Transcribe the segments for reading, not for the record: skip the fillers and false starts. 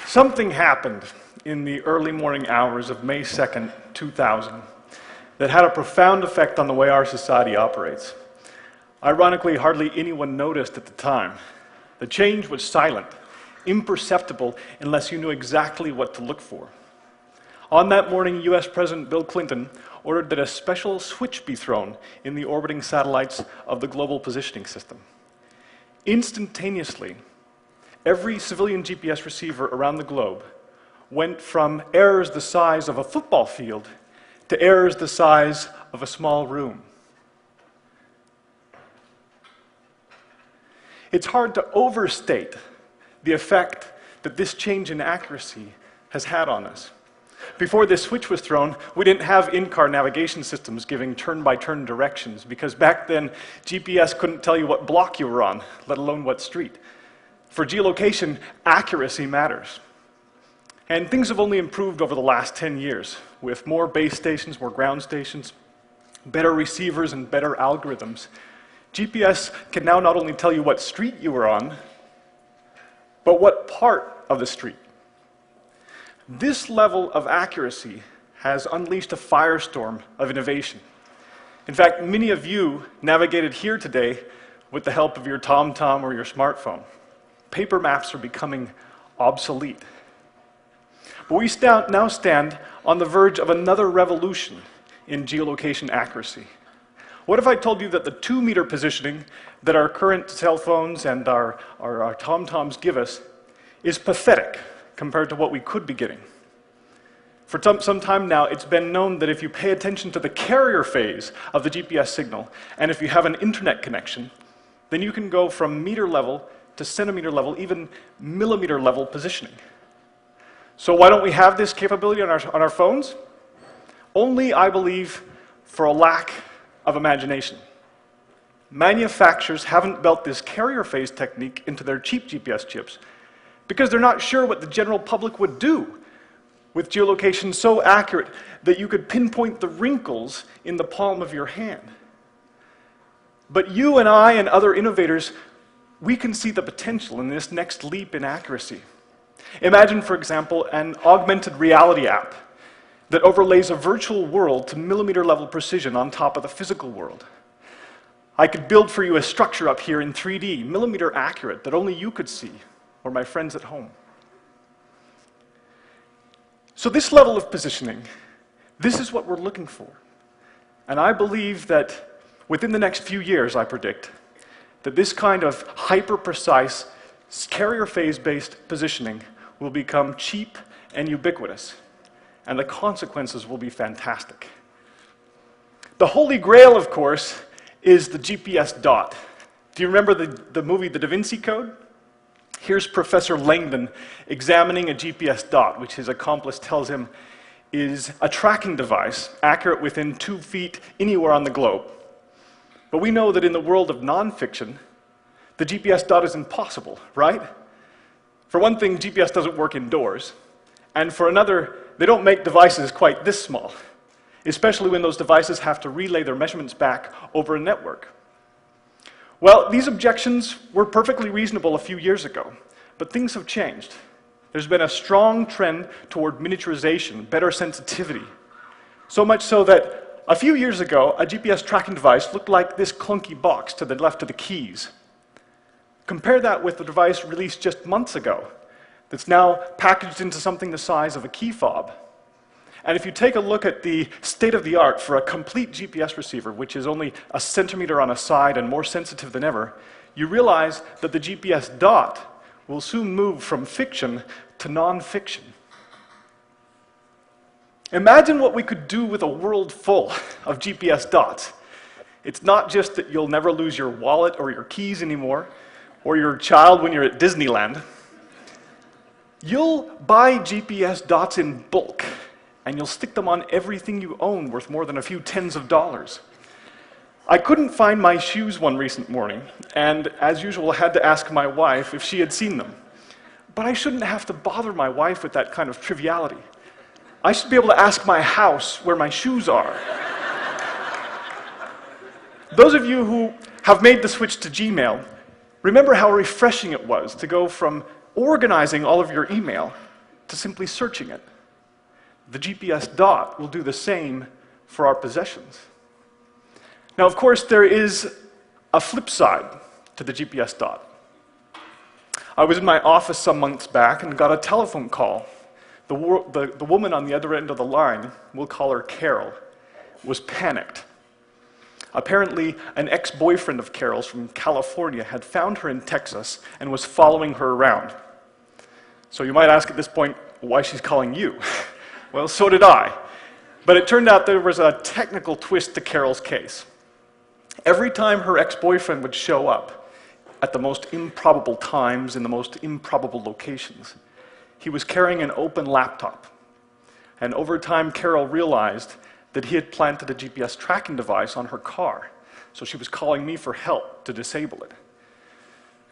Something happened in the early morning hours of May 2nd, 2000, that had a profound effect on the way our society operates. Ironically, hardly anyone noticed at the time. The change was silent, imperceptible unless you knew exactly what to look for. On that morning, US President Bill Clinton ordered that a special switch be thrown in the orbiting satellites of the Global Positioning System. Instantaneously, every civilian GPS receiver around the globe went from errors the size of a football field to errors the size of a small room. It's hard to overstate the effect that this change in accuracy has had on us. Before this switch was thrown, we didn't have in-car navigation systems giving turn-by-turn directions, because back then, GPS couldn't tell you what block you were on, let alone what street. For geolocation, accuracy matters. And things have only improved over the last 10 years, with more base stations, more ground stations, better receivers, and better algorithms. GPS can now not only tell you what street you were on, but what part of the street. This level of accuracy has unleashed a firestorm of innovation. In fact, many of you navigated here today with the help of your TomTom or your smartphone. Paper maps are becoming obsolete. But we now stand on the verge of another revolution in geolocation accuracy. What if I told you that the 2-meter positioning that our current cell phones and our TomToms give us is pathetic compared to what we could be getting? For some time now, it's been known that if you pay attention to the carrier phase of the GPS signal, and if you have an internet connection, then you can go from meter level to centimeter level, even millimeter level positioning. So why don't we have this capability on our phones? Only, I believe, for a lack of imagination. Manufacturers haven't built this carrier phase technique into their cheap GPS chips because they're not sure what the general public would do with geolocation so accurate that you could pinpoint the wrinkles in the palm of your hand. But you and I and other innovators, we can see the potential in this next leap in accuracy. Imagine, for example, an augmented reality app that overlays a virtual world to millimeter-level precision on top of the physical world. I could build for you a structure up here in 3D, millimeter accurate, that only you could see, or my friends at home. So this level of positioning, this is what we're looking for. And I believe that within the next few years, I predict, that this kind of hyper-precise, carrier phase-based positioning will become cheap and ubiquitous, and the consequences will be fantastic. The holy grail, of course, is the GPS dot. Do you remember the movie The Da Vinci Code? Here's Professor Langdon examining a GPS dot, which his accomplice tells him is a tracking device accurate within 2 feet anywhere on the globe. But we know that in the world of nonfiction, the GPS dot is impossible, right? For one thing, GPS doesn't work indoors. And for another, they don't make devices quite this small, especially when those devices have to relay their measurements back over a network. Well, these objections were perfectly reasonable a few years ago, but things have changed. There's been a strong trend toward miniaturization, better sensitivity, so much so that a few years ago, a GPS tracking device looked like this clunky box to the left of the keys. Compare that with the device released just months ago that's now packaged into something the size of a key fob. And if you take a look at the state-of-the-art for a complete GPS receiver, which is only a centimeter on a side and more sensitive than ever, you realize that the GPS dot will soon move from fiction to non-fiction. Imagine what we could do with a world full of GPS dots. It's not just that you'll never lose your wallet or your keys anymore, or your child when you're at Disneyland. You'll buy GPS dots in bulk, and you'll stick them on everything you own worth more than a few tens of dollars. I couldn't find my shoes one recent morning, and as usual, had to ask my wife if she had seen them. But I shouldn't have to bother my wife with that kind of triviality. I should be able to ask my house where my shoes are. Those of you who have made the switch to Gmail, remember how refreshing it was to go from organizing all of your email to simply searching it. The GPS dot will do the same for our possessions. Now, of course, there is a flip side to the GPS dot. I was in my office some months back and got a telephone call. The woman on the other end of the line, we'll call her Carol, was panicked. Apparently, an ex-boyfriend of Carol's from California had found her in Texas and was following her around. So you might ask at this point why she's calling you. Well, so did I. But it turned out there was a technical twist to Carol's case. Every time her ex-boyfriend would show up, at the most improbable times, in the most improbable locations, he was carrying an open laptop. And over time, Carol realized that he had planted a GPS tracking device on her car, so she was calling me for help to disable it.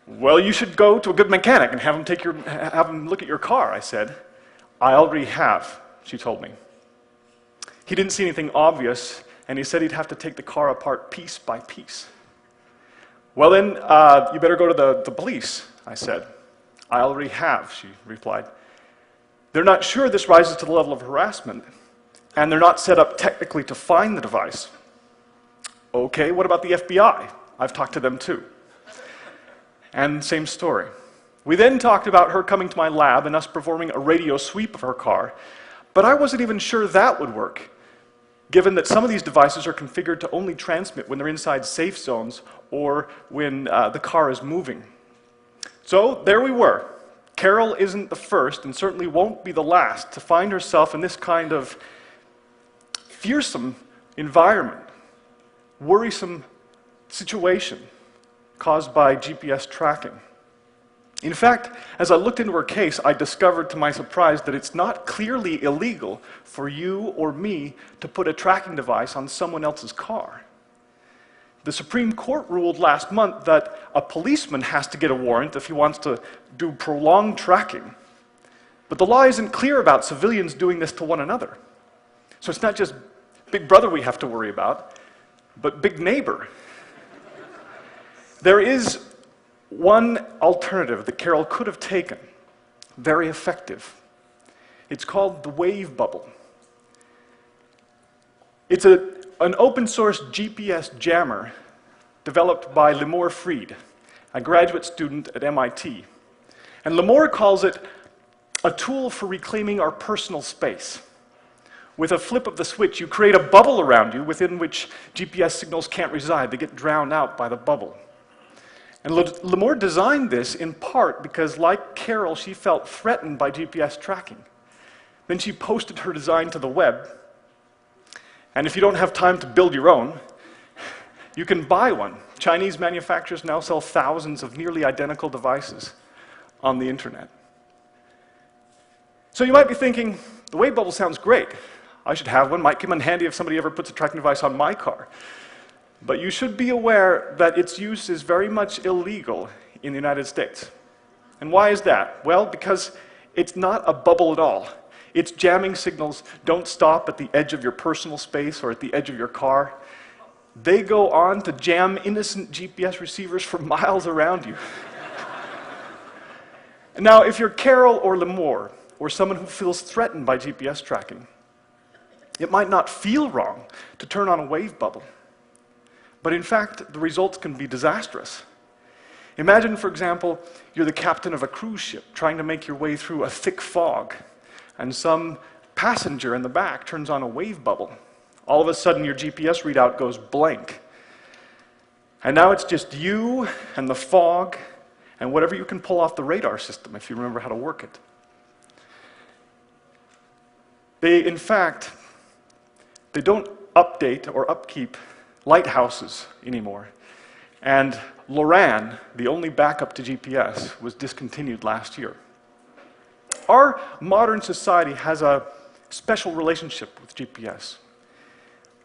Well, you should go to a good mechanic and have him look at your car, I said. I already have, she told me. He didn't see anything obvious, and he said he'd have to take the car apart piece by piece. Well then, you better go to the police, I said. I already have, she replied. They're not sure this rises to the level of harassment, and they're not set up technically to find the device. Okay, what about the FBI? I've talked to them too. And same story. We then talked about her coming to my lab and us performing a radio sweep of her car, but I wasn't even sure that would work, given that some of these devices are configured to only transmit when they're inside safe zones or when the car is moving. So there we were. Carol isn't the first and certainly won't be the last to find herself in this kind of fearsome environment, worrisome situation caused by GPS tracking. In fact, as I looked into her case, I discovered to my surprise that it's not clearly illegal for you or me to put a tracking device on someone else's car. The Supreme Court ruled last month that a policeman has to get a warrant if he wants to do prolonged tracking. But the law isn't clear about civilians doing this to one another. So it's not just Big Brother we have to worry about, but Big Neighbor. There is one alternative that Carol could have taken, very effective. It's called the wave bubble. It's an open source GPS jammer developed by Lemore Freed, a graduate student at MIT. And Lemore calls it a tool for reclaiming our personal space. With a flip of the switch, you create a bubble around you within which GPS signals can't reside. They get drowned out by the bubble. And Lemore designed this in part because, like Carol, she felt threatened by GPS tracking. Then she posted her design to the web. And if you don't have time to build your own, you can buy one. Chinese manufacturers now sell thousands of nearly identical devices on the internet. So you might be thinking, the wave bubble sounds great. I should have one. Might come in handy if somebody ever puts a tracking device on my car. But you should be aware that its use is very much illegal in the United States. And why is that? Well, because it's not a bubble at all. Its jamming signals don't stop at the edge of your personal space or at the edge of your car. They go on to jam innocent GPS receivers for miles around you. Now, if you're Carol or Lemore, or someone who feels threatened by GPS tracking, it might not feel wrong to turn on a wave bubble. But in fact, the results can be disastrous. Imagine, for example, you're the captain of a cruise ship trying to make your way through a thick fog, and some passenger in the back turns on a wave bubble. All of a sudden, your GPS readout goes blank. And now it's just you and the fog and whatever you can pull off the radar system if you remember how to work it. In fact, they don't update or upkeep lighthouses anymore. And LORAN, the only backup to GPS, was discontinued last year. Our modern society has a special relationship with GPS.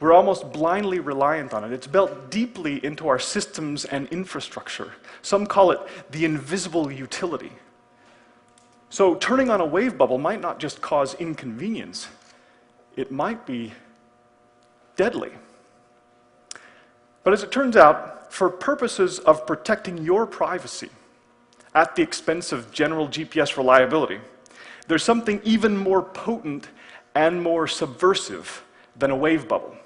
We're almost blindly reliant on it. It's built deeply into our systems and infrastructure. Some call it the invisible utility. So turning on a wave bubble might not just cause inconvenience, it might be deadly. But as it turns out, for purposes of protecting your privacy at the expense of general GPS reliability, there's something even more potent and more subversive than a wave bubble,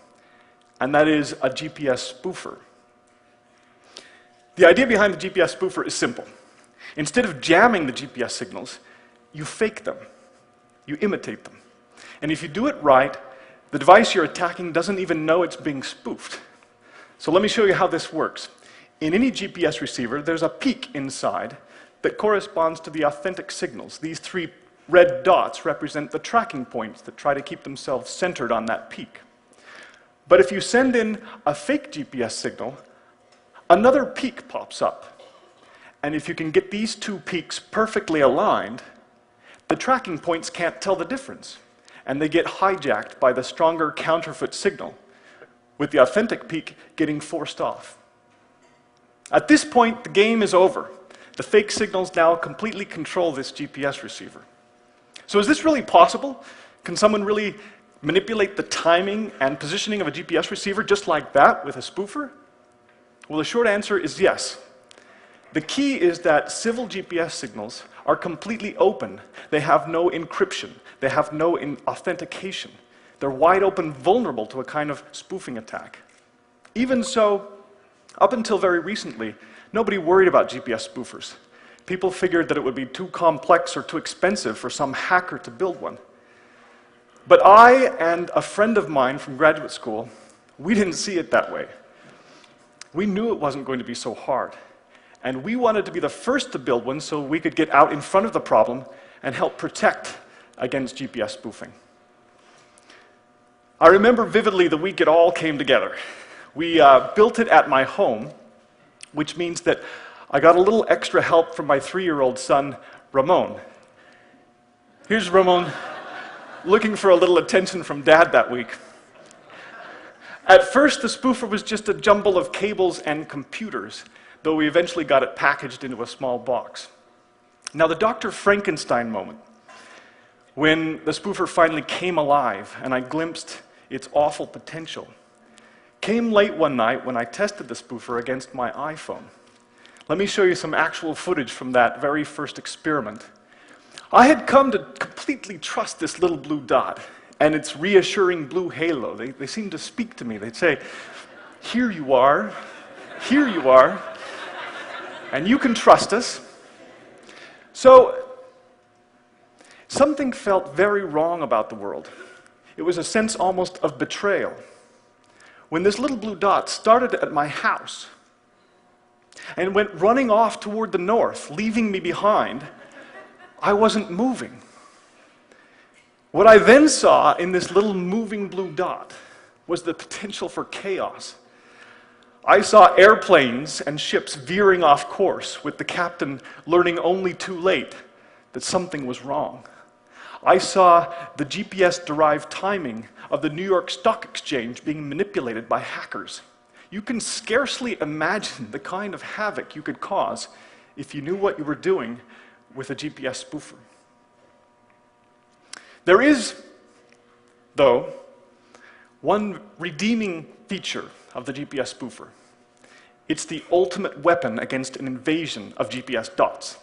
and that is a GPS spoofer. The idea behind the GPS spoofer is simple. Instead of jamming the GPS signals, you fake them. You imitate them. And if you do it right, the device you're attacking doesn't even know it's being spoofed. So let me show you how this works. In any GPS receiver, there's a peak inside that corresponds to the authentic signals. These 3 red dots represent the tracking points that try to keep themselves centered on that peak. But if you send in a fake GPS signal, another peak pops up. And if you can get these 2 peaks perfectly aligned, the tracking points can't tell the difference, and they get hijacked by the stronger counterfeit signal, with the authentic peak getting forced off. At this point, the game is over. The fake signals now completely control this GPS receiver. So is this really possible? Can someone really manipulate the timing and positioning of a GPS receiver just like that with a spoofer? Well, the short answer is yes. The key is that civil GPS signals are completely open. They have no encryption. They have no authentication. They're wide open, vulnerable to a kind of spoofing attack. Even so, up until very recently, nobody worried about GPS spoofers. People figured that it would be too complex or too expensive for some hacker to build one. But I and a friend of mine from graduate school, we didn't see it that way. We knew it wasn't going to be so hard. And we wanted to be the first to build one so we could get out in front of the problem and help protect against GPS spoofing. I remember vividly the week it all came together. We built it at my home, which means that I got a little extra help from my 3-year-old son, Ramon. Here's Ramon looking for a little attention from Dad that week. At first, the spoofer was just a jumble of cables and computers, though we eventually got it packaged into a small box. Now, the Dr. Frankenstein moment, when the spoofer finally came alive and I glimpsed its awful potential, came late one night when I tested the spoofer against my iPhone. Let me show you some actual footage from that very first experiment. I had come to completely trust this little blue dot and its reassuring blue halo. They seemed to speak to me. They'd say, here you are, and you can trust us. So, something felt very wrong about the world. It was a sense almost of betrayal. When this little blue dot started at my house and went running off toward the north, leaving me behind, I wasn't moving. What I then saw in this little moving blue dot was the potential for chaos. I saw airplanes and ships veering off course, with the captain learning only too late that something was wrong. I saw the GPS-derived timing of the New York Stock Exchange being manipulated by hackers. You can scarcely imagine the kind of havoc you could cause if you knew what you were doing with a GPS spoofer. There is, though, one redeeming feature of the GPS spoofer. It's the ultimate weapon against an invasion of GPS dots.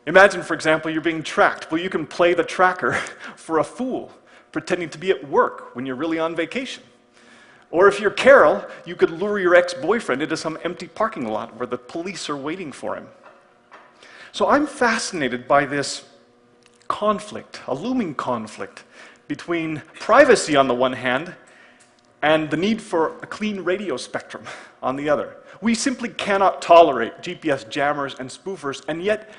Imagine, for example, you're being tracked. Well, you can play the tracker for a fool, pretending to be at work when you're really on vacation. Or if you're Carol, you could lure your ex-boyfriend into some empty parking lot where the police are waiting for him. So I'm fascinated by this conflict, a looming conflict, between privacy on the one hand and the need for a clean radio spectrum on the other. We simply cannot tolerate GPS jammers and spoofers, and yet,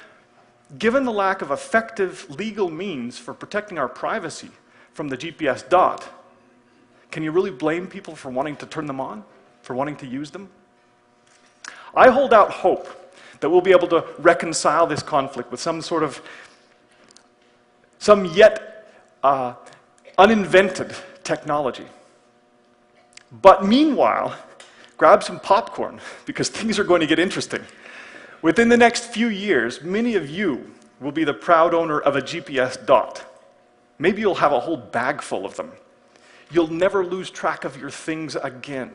given the lack of effective legal means for protecting our privacy from the GPS dot, can you really blame people for wanting to turn them on, for wanting to use them? I hold out hope that we'll be able to reconcile this conflict with some yet uninvented technology. But meanwhile, grab some popcorn, because things are going to get interesting. Within the next few years, many of you will be the proud owner of a GPS dot. Maybe you'll have a whole bag full of them. You'll never lose track of your things again.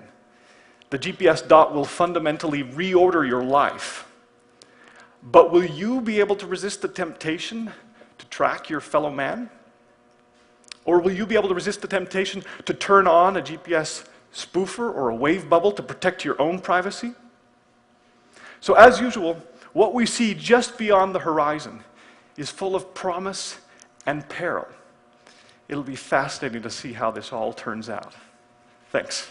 The GPS dot will fundamentally reorder your life. But will you be able to resist the temptation to track your fellow man? Or will you be able to resist the temptation to turn on a GPS spoofer or a wave bubble to protect your own privacy? So as usual, what we see just beyond the horizon is full of promise and peril. It'll be fascinating to see how this all turns out. Thanks.